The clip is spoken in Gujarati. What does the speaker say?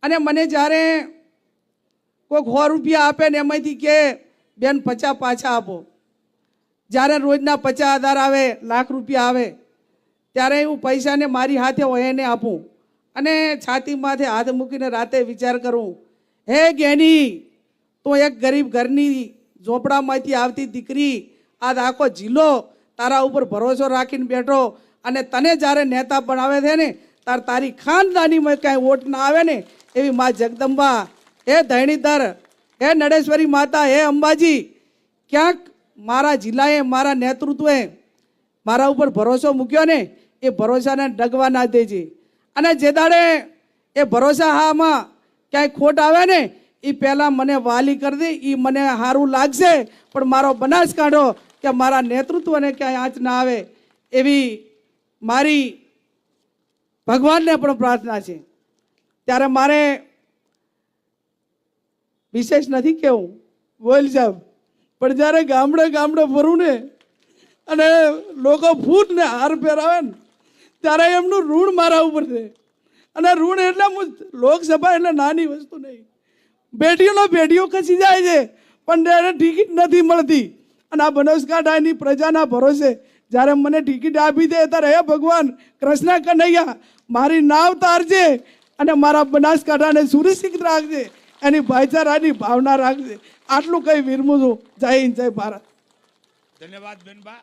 અને મને જ્યારે કોઈક 100 રૂપિયા આપે ને એમાંથી કે બેન 50 પાછા આપો, જ્યારે રોજના 50,000 આવે, લાખ રૂપિયા આવે, ત્યારે હું પૈસાને મારી હાથે હોય એને આપું અને છાતી માથે હાથ મૂકીને રાતે વિચાર કરું, હે જ્ઞાની, તો એક ગરીબ ઘરની ઝોપડામાંથી આવતી દીકરી આજ આખો જિલ્લો તારા ઉપર ભરોસો રાખીને બેઠો અને તને જ્યારે નેતા બનાવે છે ને તાર તારી ખાનદાનીમાં કાંઈ વોટ ના આવે ને એવી મા જગદંબા, હે ધરણીધર, હે નડેશ્વરી માતા, હે અંબાજી, ક્યાંક મારા જિલ્લાએ મારા નેતૃત્વે મારા ઉપર ભરોસો મૂક્યો ને એ ભરોસાને ડગવા ના દેજે. અને જે દાડે એ ભરોસા હામાં ક્યાંય ખોટ આવે ને એ પહેલાં મને વાલી કરી દે, એ મને સારું લાગશે, પણ મારો બનાસકાંઠો કે મારા નેતૃત્વને ક્યાંય આંચ ના આવે એવી મારી ભગવાનને પણ પ્રાર્થના છે. ત્યારે મારે વિશેષ નથી કહેવું બોલ સાહેબ, પણ જ્યારે ગામડે ગામડે ફરું ને અને લોકો ફૂટ ને હાર પહેરાવે ને ત્યારે એમનું ઋણ મારા ઉપર છે. અને ઋણ એટલે લોકસભા એટલે નાની વસ્તુ નહીં, પેઢીઓ ખસી જાય છે પણ એને ટિકિટ નથી મળતી. અને આ બનાસકાંઠાની પ્રજાના ભરોસે જ્યારે મને ટિકિટ આપી દે ત્યારે હે ભગવાન કૃષ્ણ કનૈયા મારી નાવ તારજે અને મારા બનાસકાંઠાને સુરક્ષિત રાખજે, એની ભાઈચારાની ભાવના રાખજે. આટલું કઈ વિરમું છું. જય હિન્દ, જય ભારત. ધન્યવાદ બેનબા.